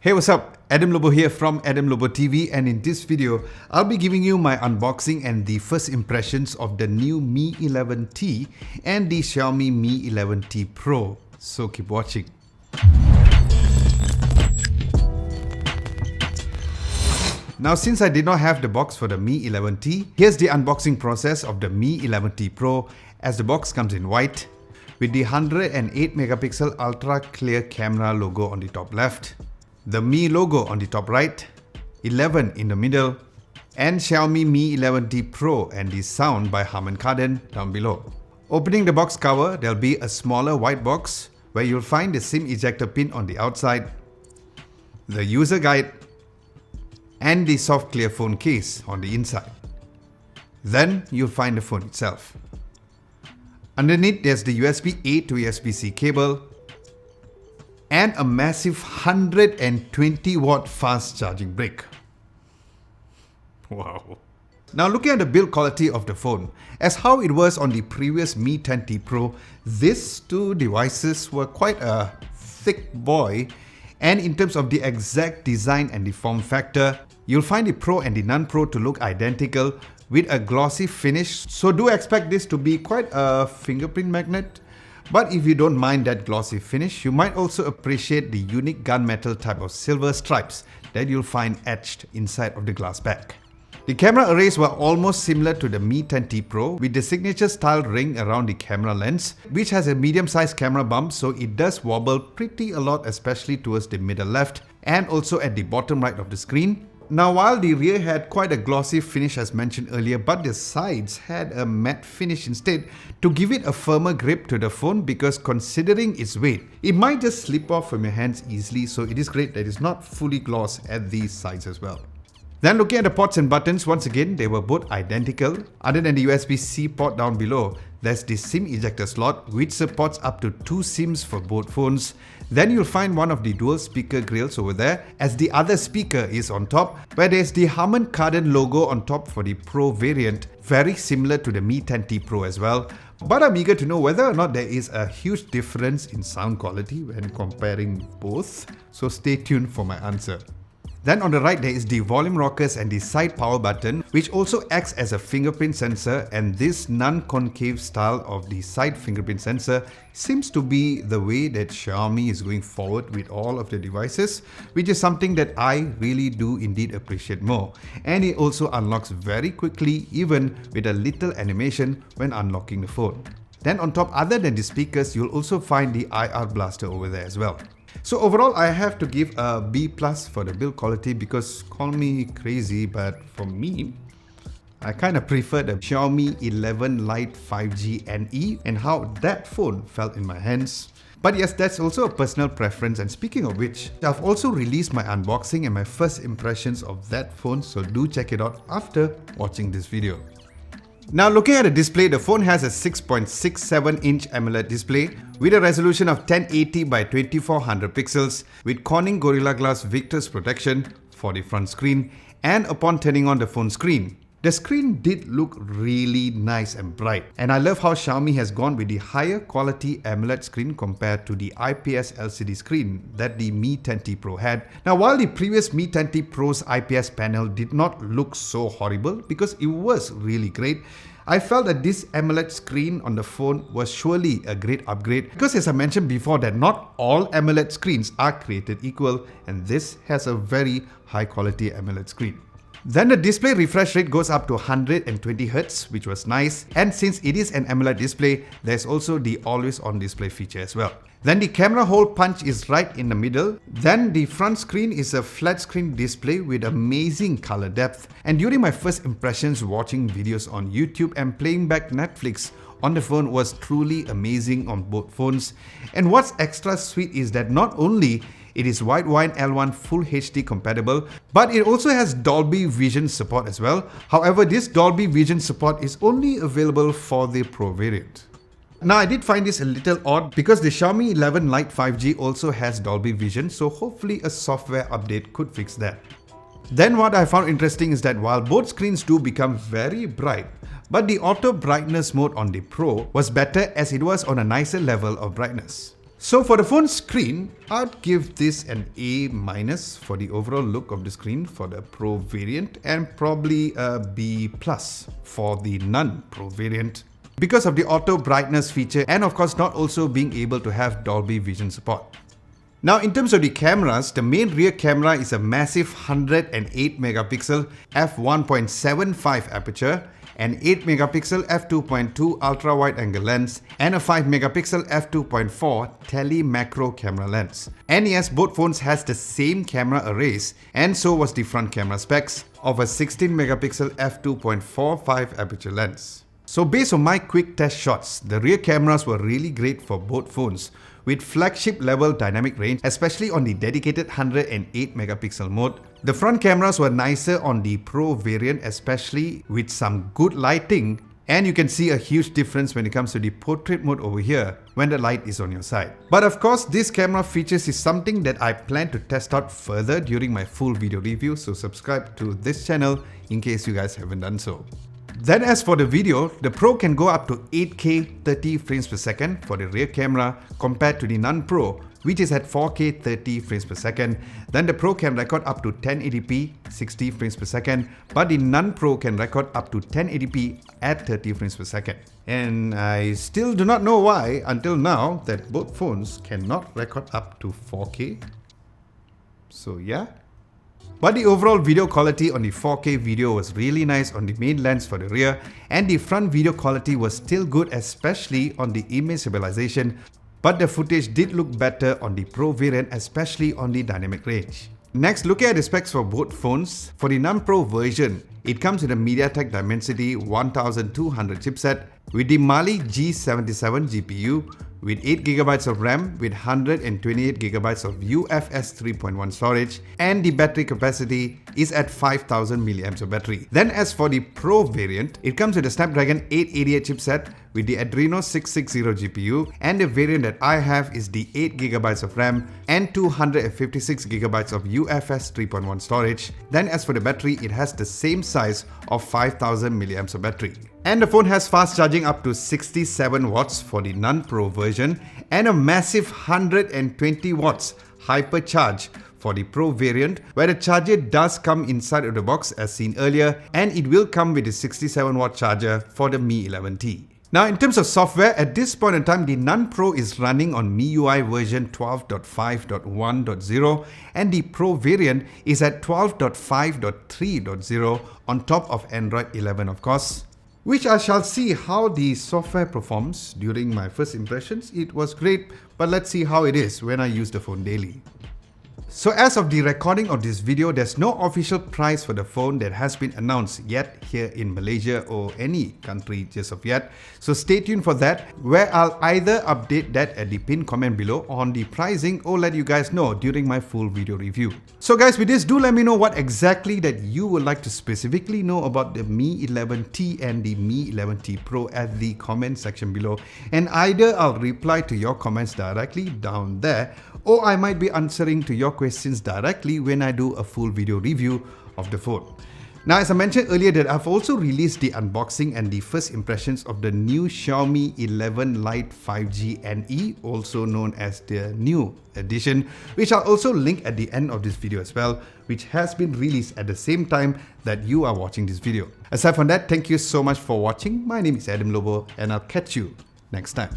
Hey, what's up? Adam Lobo here from Adam Lobo TV, and in this video, I'll be giving you my unboxing and the first impressions of the new Mi 11T and the Xiaomi Mi 11T Pro. So keep watching. Now, since I did not have the box for the Mi 11T, here's the unboxing process of the Mi 11T Pro, as the box comes in white with the 108 megapixel ultra clear camera logo on the top left, the Mi logo on the top right, 11 in the middle, and Xiaomi Mi 11T Pro and the sound by Harman Kardon down below. Opening the box cover, there'll be a smaller white box where you'll find the SIM ejector pin on the outside, the user guide, and the soft clear phone case on the inside. Then you'll find the phone itself. Underneath, there's the USB-A to USB-C cable and a massive 120 watt fast charging brick. Wow. Now, looking at the build quality of the phone, as how it was on the previous Mi 10T Pro, these two devices were quite a thick boy, and in terms of the exact design and the form factor, you'll find the Pro and the non-Pro to look identical with a glossy finish, so do expect this to be quite a fingerprint magnet. But if you don't mind that glossy finish, you might also appreciate the unique gunmetal type of silver stripes that you'll find etched inside of the glass back. The camera arrays were almost similar to the Mi 10T Pro, with the signature style ring around the camera lens, which has a medium-sized camera bump, so it does wobble pretty a lot, especially towards the middle left and also at the bottom right of the screen. Now, while the rear had quite a glossy finish as mentioned earlier, but the sides had a matte finish instead to give it a firmer grip to the phone, because considering its weight, it might just slip off from your hands easily, so it is great that it's not fully gloss at these sides as well. Then looking at the ports and buttons, once again, they were both identical. Other than the USB-C port down below, there's the SIM ejector slot, which supports up to 2 SIMs for both phones. Then you'll find one of the dual speaker grills over there, as the other speaker is on top, where there's the Harman Kardon logo on top for the Pro variant, very similar to the Mi 10T Pro as well. But I'm eager to know whether or not there is a huge difference in sound quality when comparing both, so stay tuned for my answer. Then on the right, there is the volume rockers and the side power button, which also acts as a fingerprint sensor, and this non-concave style of the side fingerprint sensor seems to be the way that Xiaomi is going forward with all of the devices, which is something that I really do indeed appreciate more. And it also unlocks very quickly, even with a little animation when unlocking the phone. Then on top, other than the speakers, you'll also find the IR blaster over there as well. So overall, I have to give a B+ for the build quality, because call me crazy, but for me, I kind of prefer the Xiaomi 11 Lite 5G NE and how that phone felt in my hands. But yes, that's also a personal preference, and speaking of which, I've also released my unboxing and my first impressions of that phone, so do check it out after watching this video. Now, looking at the display, the phone has a 6.67-inch AMOLED display with a resolution of 1080 by 2400 pixels with Corning Gorilla Glass Victus protection for the front screen, and upon turning on the phone screen, the screen did look really nice and bright. And I love how Xiaomi has gone with the higher quality AMOLED screen compared to the IPS LCD screen that the Mi 10T Pro had. Now, while the previous Mi 10T Pro's IPS panel did not look so horrible because it was really great, I felt that this AMOLED screen on the phone was surely a great upgrade, because as I mentioned before, that not all AMOLED screens are created equal, and this has a very high quality AMOLED screen. Then the display refresh rate goes up to 120Hz, which was nice, and since it is an AMOLED display, there's also the always on display feature as well. Then the camera hole punch is right in the middle. Then the front screen is a flat screen display with amazing color depth. And during my first impressions watching videos on YouTube and playing back Netflix on the phone was truly amazing on both phones. And what's extra sweet is that not only it is Widevine L1 Full HD compatible, but it also has Dolby Vision support as well. However, this Dolby Vision support is only available for the Pro variant. Now, I did find this a little odd because the Xiaomi 11 Lite 5G also has Dolby Vision, so hopefully a software update could fix that. Then what I found interesting is that while both screens do become very bright, but the auto brightness mode on the Pro was better, as it was on a nicer level of brightness. So for the phone screen, I'd give this an A- for the overall look of the screen for the Pro variant, and probably a B+ for the non-Pro variant, because of the auto brightness feature and of course not also being able to have Dolby Vision support. Now in terms of the cameras, the main rear camera is a massive 108 megapixel f1.75 aperture, an 8 megapixel f2.2 ultra wide angle lens, and a 5 megapixel f2.4 tele macro camera lens. And yes, both phones has the same camera arrays, and so was the front camera specs of a 16 megapixel f2.45 aperture lens. So based on my quick test shots, the rear cameras were really great for both phones, with flagship level dynamic range, especially on the dedicated 108 megapixel mode. The front cameras were nicer on the Pro variant, especially with some good lighting, and you can see a huge difference when it comes to the portrait mode over here when the light is on your side. But of course, this camera features is something that I plan to test out further during my full video review, so subscribe to this channel in case you guys haven't done so. Then as for the video, the Pro can go up to 8K 30 frames per second for the rear camera compared to the non-Pro, which is at 4K 30 frames per second. Then the Pro can record up to 1080p 60 frames per second, but the non-Pro can record up to 1080p at 30 frames per second. And I still do not know why until now that both phones cannot record up to 4K. So yeah. But the overall video quality on the 4K video was really nice on the main lens for the rear, and the front video quality was still good, especially on the image stabilization, but the footage did look better on the Pro variant, especially on the dynamic range. Next, looking at the specs for both phones. For the non-Pro version, it comes with a MediaTek Dimensity 1200 chipset with the Mali G77 GPU, with 8GB of RAM with 128GB of UFS 3.1 storage, and the battery capacity is at 5000 mAh of battery. Then as for the Pro variant, it comes with a Snapdragon 888 chipset with the Adreno 660 GPU, and the variant that I have is the 8GB of RAM and 256GB of UFS 3.1 storage. Then as for the battery, it has the same size of 5000 mAh of battery. And the phone has fast charging up to 67 watts for the non-Pro version, and a massive 120 watts hypercharge for the Pro variant, where the charger does come inside of the box as seen earlier, and it will come with a 67 watt charger for the Mi 11T. Now in terms of software, at this point in time, the non-Pro is running on MIUI version 12.5.1.0, and the Pro variant is at 12.5.3.0 on top of Android 11 of course, which I shall see how the software performs. During my first impressions, it was great, but let's see how it is when I use the phone daily. So as of the recording of this video, there's no official price for the phone that has been announced yet here in Malaysia or any country just of yet. So stay tuned for that, where I'll either update that at the pinned comment below on the pricing, or let you guys know during my full video review. So guys, with this, do let me know what exactly that you would like to specifically know about the Mi 11T and the Mi 11T Pro at the comment section below, and either I'll reply to your comments directly down there, or I might be answering to your questions directly when I do a full video review of the phone. Now, as I mentioned earlier, that I've also released the unboxing and the first impressions of the new Xiaomi 11 Lite 5G NE, also known as the new edition, which I'll also link at the end of this video as well, which has been released at the same time that you are watching this video. Aside from that, thank you so much for watching. My name is Adam Lobo, and I'll catch you next time.